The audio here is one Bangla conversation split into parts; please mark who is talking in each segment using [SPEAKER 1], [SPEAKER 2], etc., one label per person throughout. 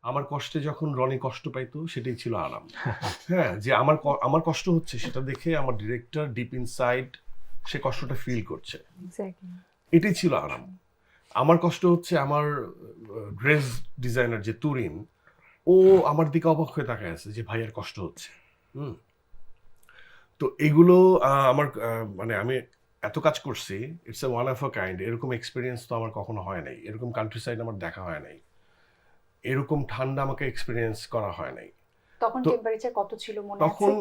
[SPEAKER 1] আমার কষ্টে যখন রনি কষ্ট পাইতো সেটাই ছিল আরাম। হ্যাঁ, যে আমার কষ্ট হচ্ছে সেটা দেখে আমার ডিরেক্টর ডিপ ইনসাইড সে কষ্টটা ফিল করছে, এটাই ছিল আরাম। আমার কষ্ট হচ্ছে আমার ড্রেস ডিজাইনার যে তুরিন, ও আমার দিকে অবাক হয়ে তাকায় আছে যে ভাইয়ের কষ্ট হচ্ছে। তো এগুলো আমার মানে আমি এত কাজ করছি, it's a one of a kind. এরকম এক্সপিরিয়েন্স তো আমার কখনো হয় নাই, এরকম কান্ট্রি সাইড আমার দেখা হয় নাই, এরকম ঠান্ডা আমাকে এক্সপিরিয়েন্স করা হয় নাই।
[SPEAKER 2] তখন টেম্পারেচার কত ছিল মনে আছে?
[SPEAKER 1] তখন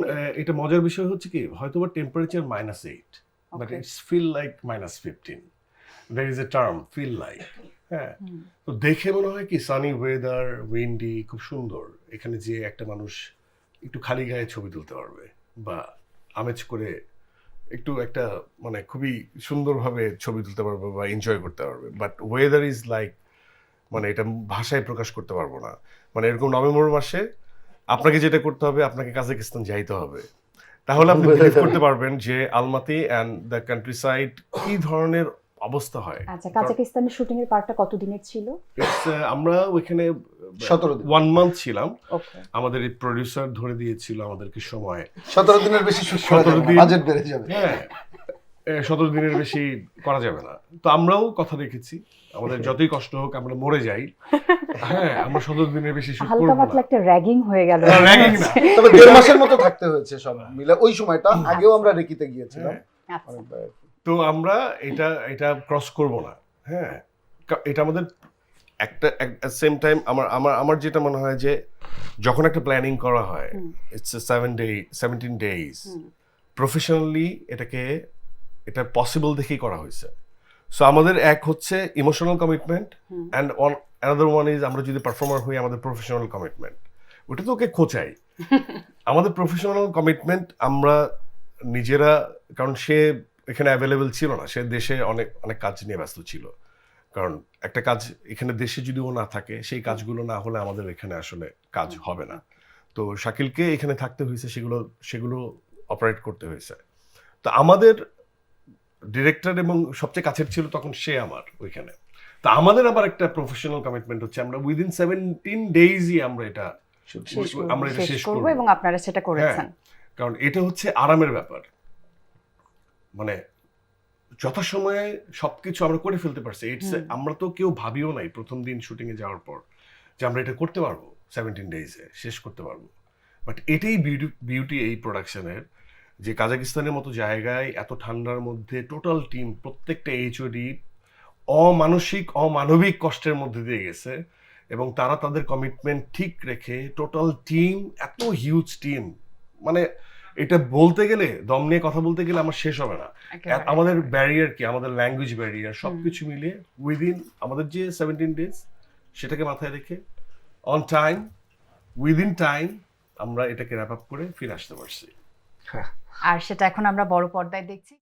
[SPEAKER 1] এটা মজার বিষয় হচ্ছে কি, হয়তো বা temperature -8, but it's feel like -15। there is a term feel like, হ্যাঁ। তো দেখে মনে হয় কি সানি ওয়েদার, উইন্ডি, খুব সুন্দর। এখানে যে একটা মানুষ একটু খালি গায়ে ছবি তুলতে পারবে বা আমেজ করে একটু একটা মানে খুবই সুন্দরভাবে ছবি তুলতে পারবে বা এনজয় করতে পারবে। বাট ওয়েদার ইজ লাইক, মানে এটা ভাষায় প্রকাশ করতে পারবো না। মানে এরকম নভেম্বর মাসে আপনাকে যেটা করতে হবে, আপনাকে কাজাকিস্তান যাইতে হবে, তাহলে আপনি বিলিভ করতে পারবেন যে Almaty and the country side কি ধরনের অবস্থা হয়।
[SPEAKER 2] আচ্ছা, কাজাকিস্তানের শুটিং এর পার্টটা কত দিনের ছিল?
[SPEAKER 1] আমরা ওইখানে
[SPEAKER 3] 17 দিন
[SPEAKER 1] 1 মান্থ ছিলাম।
[SPEAKER 2] ওকে,
[SPEAKER 1] আমাদের এই প্রোডিউসার ধরে দিয়েছিল আমাদেরকে সময়
[SPEAKER 3] 17 দিনের বেশি শুট করা যাবে না, বাজেট বেড়ে যাবে।
[SPEAKER 1] হ্যাঁ, 17 দিনের বেশি করা যাবে না। তো আমরাও কথা রেখেছি, আমাদের যতই কষ্ট হোক আমরা মরে যাই, হ্যাঁ আমরা 17 দিনের বেশি শুট করব
[SPEAKER 2] হালকা পাতলা
[SPEAKER 1] না।
[SPEAKER 2] একটা র্যাগিং হয়ে গেল।
[SPEAKER 1] র্যাগিং না,
[SPEAKER 3] তবে 1.5 মাসের মতো থাকতে হয়েছে সব মিলে ওই সময়টা। আগেও আমরা রেকিতে গিয়েছিলাম
[SPEAKER 2] আচ্ছা,
[SPEAKER 3] অনেকবার।
[SPEAKER 1] তো আমরা এটা ক্রস করব না। হ্যাঁ, এটা আমাদের একটা সেম টাইম আমার যেটা মনে হয় যে যখন একটা প্ল্যানিং করা হয়, ইটস 17 ডেজ প্রফেশনালি, এটা পসিবল দেখেই করা হয়েছে। সো আমাদের এক হচ্ছে emotional commitment and another one is আমরা যদি পারফর্মার হই আমাদের প্রফেশনাল কমিটমেন্ট। ওটা তো ওকে খোঁচাই। আমাদের প্রফেশনাল কমিটমেন্ট আমরা নিজেরা, কারণ সে এখানে অ্যাভেলেবেল ছিল না, সে দেশে অনেক অনেক কাজ নিয়ে ব্যস্ত ছিল। কারণ একটা কাজ এখানে দেশে যদি ও না থাকে, সেই কাজগুলো না হলে আমাদের এখানে আসলে কাজ হবে না। তো শাকিলকে এখানে থাকতে হয়েছে, সেগুলো অপারেট করতে হয়েছে। তো আমাদের ডিরেক্টর এবং সবচেয়ে কাছের ছিল তখন সে আমার ওইখানে। তো আমাদের আবার একটা প্রফেশনাল কমিটমেন্ট হচ্ছে আমরা উইদিন 17 ডেইজই আমরা এটা শেষ করব
[SPEAKER 2] এবং আপনারা সেটা করেছেন।
[SPEAKER 1] কারণ এটা হচ্ছে আরামের ব্যাপার, মানে যথাসময়ে সবকিছু আমরা করে ফেলতে পারছি। আমরা তো কেউ ভাবিও নাই প্রথম দিন শুটিং এ যাওয়ার পর যে আমরা এটা করতে পারবো 17 ডেইজে শেষ করতে পারবো। বাট এটাই বিউটি এই প্রোডাকশনের, যে কাজাকিস্তানের মতো জায়গায় এত ঠান্ডার মধ্যে টোটাল টিম, প্রত্যেকটা এইচওডি অমানবিক কষ্টের মধ্যে দিয়ে গেছে এবং তারা তাদের কমিটমেন্ট ঠিক রেখে টোটাল টিম, এত হিউজ টিম, মানে এটা বলতে গেলে, দম নিয়ে কথা বলতে গেলে আমার শেষ হবে না। আমাদের ব্যারিয়ার কি, আমাদের ল্যাঙ্গুয়েজ ব্যারিয়ার, সবকিছু মিলিয়ে উইদিন আমাদের যে 17 ডেজ সেটাকে মাথায় রেখে অন টাইম, উইদিন টাইম আমরা এটাকে র্যাপ আপ করে ফিরে আসতে পারছি।
[SPEAKER 2] আর সেটা এখন আমরা বড় পর্দায় দেখছি।